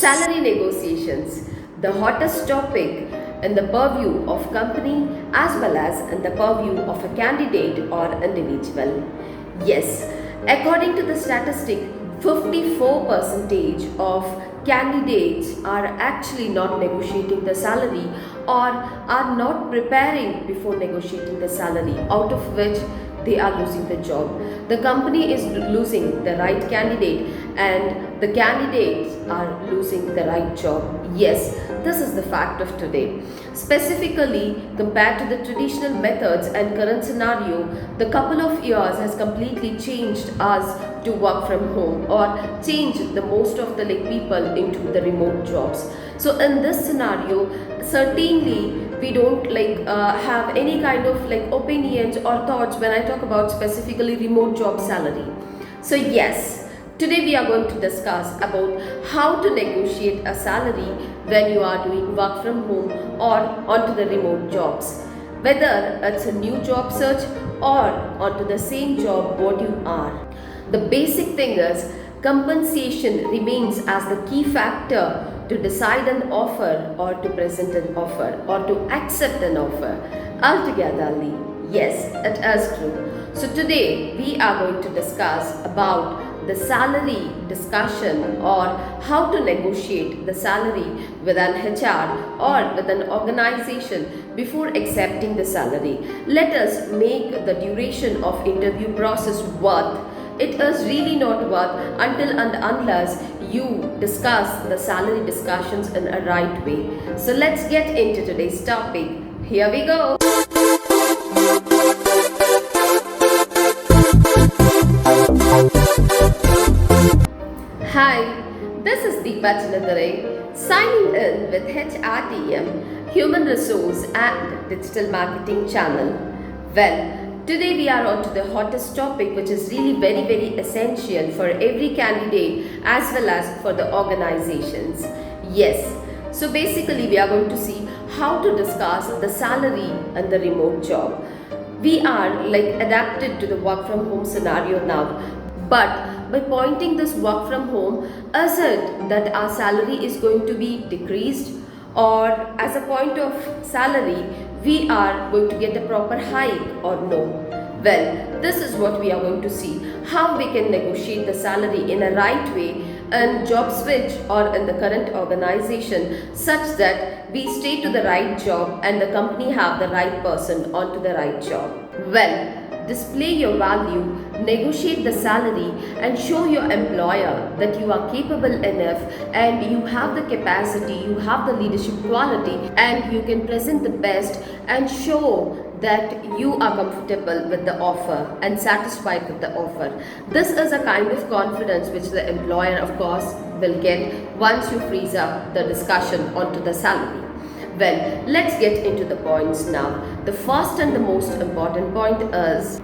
Salary negotiations, the hottest topic in the purview of company as well as in the purview of a candidate or individual. Yes, according to the statistic, 54% of candidates are actually not negotiating the salary or are not preparing before negotiating the salary, out of which they are losing the job. The company is losing the right candidate and the candidates are losing the right job. Yes, this is the fact of today. Specifically, compared to the traditional methods and current scenario, the couple of years has completely changed us to work from home or changed the most of the people into the remote jobs. So in this scenario, certainly we don't have any kind of opinions or thoughts when I talk about specifically remote job salary. So yes, today we are going to discuss about how to negotiate a salary when you are doing work from home or onto the remote jobs, whether it's a new job search or onto the same job what you are. The basic thing is compensation remains as the key factor to decide an offer or to present an offer or to accept an offer. Altogetherly, yes, it is true. So today we are going to discuss about the salary discussion or how to negotiate the salary with an HR or with an organization before accepting the salary. Let us make the duration of interview process worth. It is really not worth until and unless you discuss the salary discussions in a right way. So let's get into today's topic. Here we go. Hi, this is Deepa signing in with HRDM, Human Resource and Digital Marketing Channel. Well, today we are on to the hottest topic, which is really very essential for every candidate as well as for the organizations. Yes, so basically we are going to see how to discuss the salary and the remote job. We are adapted to the work from home scenario now, but by pointing this work from home, is it that our salary is going to be decreased, or as a point of salary we are going to get a proper hike or no? Well, this is what we are going to see, how we can negotiate the salary in a right way in job switch or in the current organization such that we stay to the right job and the company have the right person onto the right job. Well, display your value, negotiate the salary and show your employer that you are capable enough and you have the capacity, you have the leadership quality and you can present the best and show that you are comfortable with the offer and satisfied with the offer. This is a kind of confidence which the employer of course will get once you freeze up the discussion onto the salary. Well, let's get into the points now. The first and the most important point is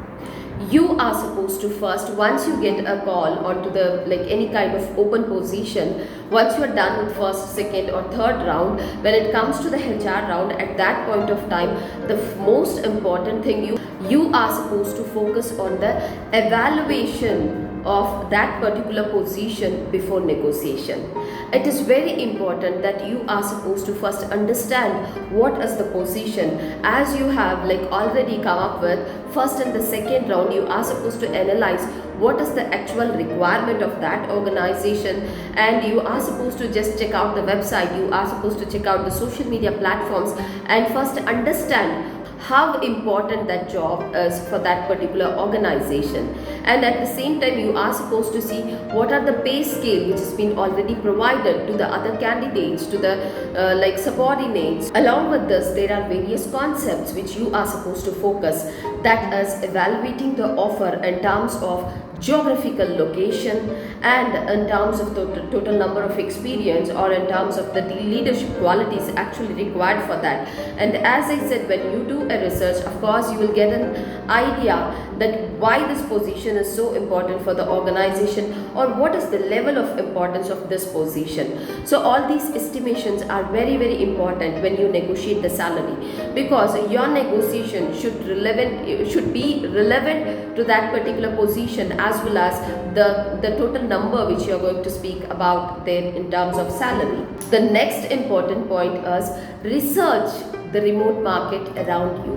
you are supposed to first, once you get a call onto the any kind of open position, once you are done with first, second or third round, when it comes to the HR round, at that point of time, the most important thing you are supposed to focus on the evaluation of that particular position before negotiation. It is very important that you are supposed to first understand what is the position. As you have already come up with first and the second round, you are supposed to analyze what is the actual requirement of that organization and you are supposed to just check out the website, you are supposed to check out the social media platforms and first understand how important that job is for that particular organization. And at the same time, you are supposed to see what are the pay scale which has been already provided to the other candidates, to the subordinates. Along with this, there are various concepts which you are supposed to focus, that is evaluating the offer in terms of geographical location and in terms of the total number of experience or in terms of the leadership qualities actually required for that. And as I said, when you do a research, of course you will get an idea that why this position is so important for the organization or what is the level of importance of this position. So all these estimations are very important when you negotiate the salary, because your negotiation should be relevant to that particular position as well as the total number which you are going to speak about there in terms of salary. The next important point is research the remote market around you.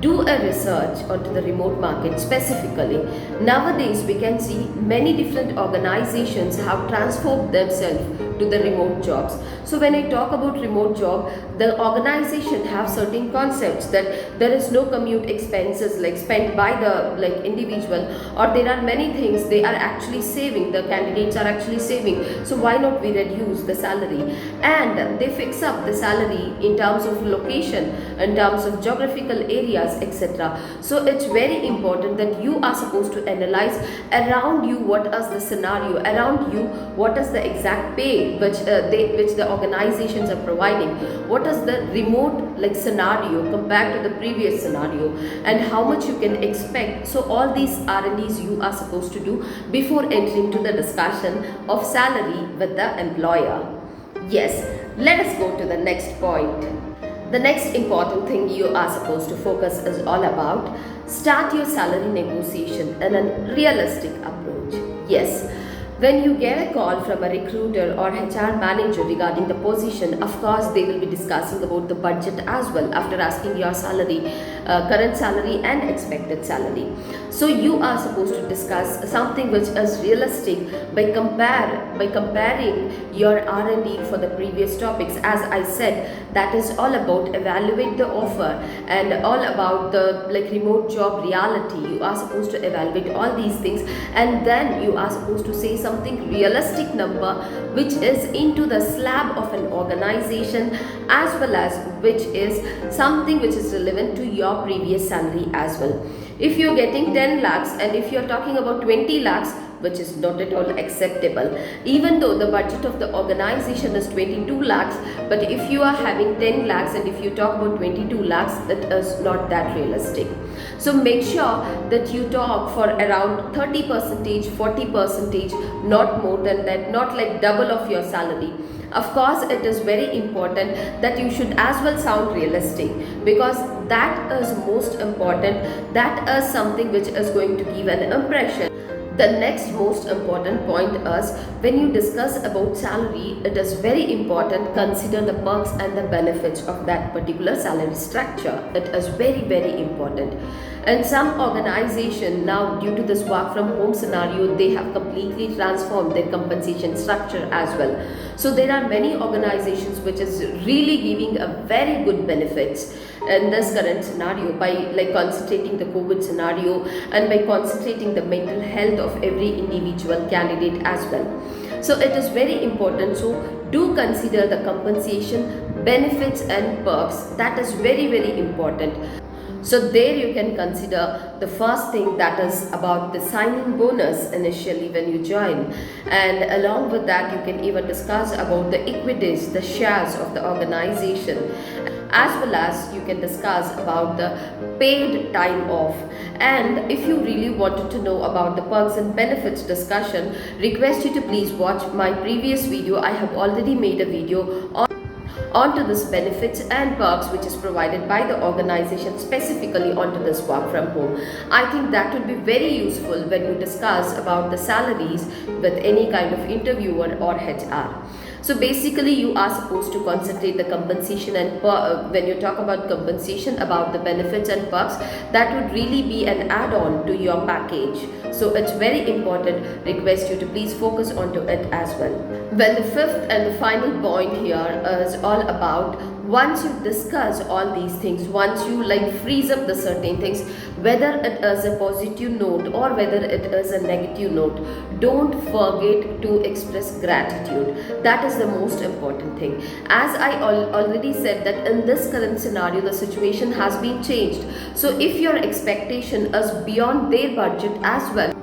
Do a research onto the remote market specifically. Nowadays, we can see many different organizations have transformed themselves to the remote jobs. So when I talk about remote job, the organization have certain concepts that there is no commute expenses like spent by the individual, or there are many things they are actually saving, the candidates are actually saving. So why not we reduce the salary? And they fix up the salary in terms of location, in terms of geographical areas, etc. So it's very important that you are supposed to analyze around you what is the scenario, around you what is the exact pay which the organizations are providing, what is the remote scenario compared to the previous scenario, and how much you can expect. So all these R&Ds you are supposed to do before entering to the discussion of salary with the employer. Yes, let us go to the next point. The next important thing you are supposed to focus is all about start your salary negotiation in a realistic approach. Yes, when you get a call from a recruiter or HR manager regarding the position, of course they will be discussing about the budget as well after asking your salary, current salary and expected salary. So you are supposed to discuss something which is realistic by comparing your R&D for the previous topics. As I said, that is all about evaluate the offer and all about the remote job reality. You are supposed to evaluate all these things, and then you are supposed to say something realistic number which is into the slab of an organization, as well as which is something which is relevant to your previous salary as well. If you're getting 10 lakhs and if you're talking about 20 lakhs, which is not at all acceptable, even though the budget of the organization is 22 lakhs, but if you are having 10 lakhs and if you talk about 22 lakhs, it is not that realistic. So make sure that you talk for around 30%, 40%, not more than that, not like double of your salary. Of course, it is very important that you should as well sound realistic, because that is most important. That is something which is going to give an impression. The next most important point is when you discuss about salary, it is very important consider the perks and the benefits of that particular salary structure. It is very, very important. And some organization now, due to this work from home scenario, they have completely transformed their compensation structure as well. So there are many organizations which is really giving a very good benefits in this current scenario by concentrating the COVID scenario and by concentrating the mental health of every individual candidate as well. So it is very important. So do consider the compensation, benefits and perks. That is very, very important. So there you can consider the first thing, that is about the signing bonus initially when you join, and along with that you can even discuss about the equities, the shares of the organization, as well as you can discuss about the paid time off. And if you really wanted to know about the perks and benefits discussion, request you to please watch my previous video. I have already made a video onto this benefits and perks which is provided by the organization specifically onto this work from home. I think that would be very useful when you discuss about the salaries with any kind of interviewer or HR. So basically you are supposed to concentrate the compensation and when you talk about compensation, about the benefits and perks, that would really be an add-on to your package. So it's very important, request you to please focus onto it as well. Well, the fifth and the final point here is all about once you discuss all these things, once you freeze up the certain things, whether it is a positive note or whether it is a negative note, don't forget to express gratitude. That is the most important thing. As I already said that in this current scenario, the situation has been changed. So if your expectation is beyond their budget as well,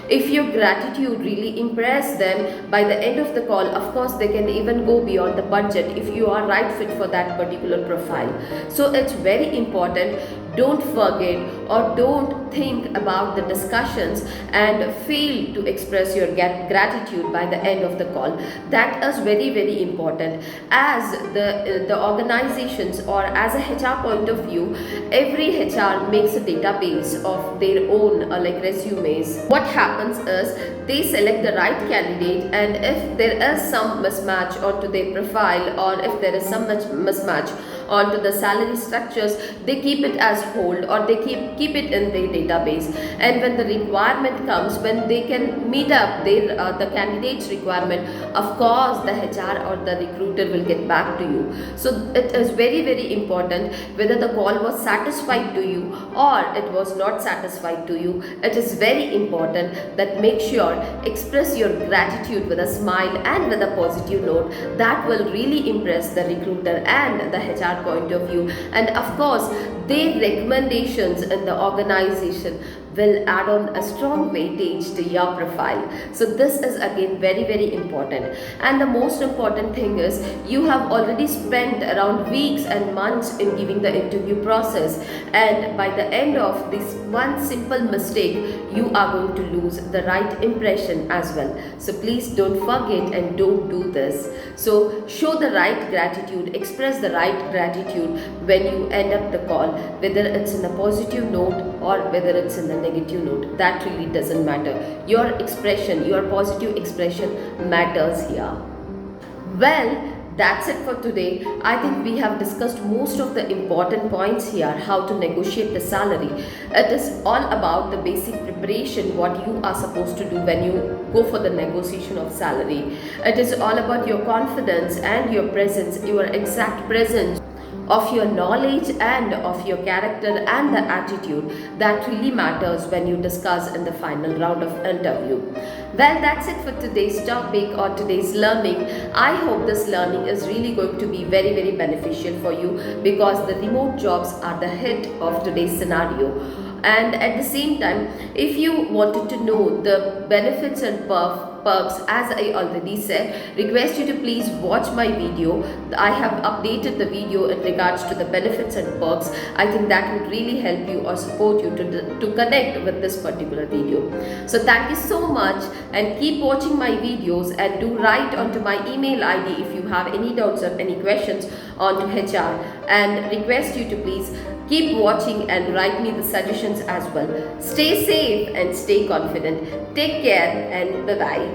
if your gratitude really impress them, by the end of the call, of course, they can even go beyond the budget if you are right fit for that particular profile. So it's very important. don't forget or don't think about the discussions and fail to express your gratitude by the end of the call. That is very, very important, as the organizations or as a HR point of view, every HR makes a database of their own like resumes. What happens is they select the right candidate, and if there is some mismatch onto their profile or if there is some mismatch onto the salary structures, they keep it as hold or they keep it in their database. And when the requirement comes, when they can meet up their the candidate's requirement, of course the HR or the recruiter will get back to you. So it is very, very important whether the call was satisfied to you or it was not satisfied to you. It is very important that make sure express your gratitude with a smile and with a positive note. That will really impress the recruiter and the HR point of view, and of course their recommendations in the organization will add on a strong weightage to your profile. So this is again very, very important. And the most important thing is you have already spent around weeks and months in giving the interview process, and by the end of this one simple mistake you are going to lose the right impression as well. So please don't forget and don't do this. So show the right gratitude, express the right gratitude when you end up the call, whether it's in a positive note or whether it's in the negative note. That really doesn't matter. Your expression, your positive expression matters here. Well, that's it for today. I think we have discussed most of the important points here, how to negotiate the salary. It is all about the basic preparation, what you are supposed to do when you go for the negotiation of salary. It is all about your confidence and your presence, your exact presence of your knowledge and of your character and the attitude that really matters when you discuss in the final round of interview. Well, that's it for today's topic or today's learning. I hope this learning is really going to be very, very beneficial for you, because the remote jobs are the hit of today's scenario. And at the same time, if you wanted to know the benefits and perks, as I already said, request you to please watch my video. I have updated the video in regards to the benefits and perks. I think that would really help you or support you to connect with this particular video. So thank you so much, and keep watching my videos, and do write onto my email ID if you have any doubts or any questions onto HR, and request you to please keep watching and write me the suggestions as well. Stay safe and stay confident. Take care and bye-bye.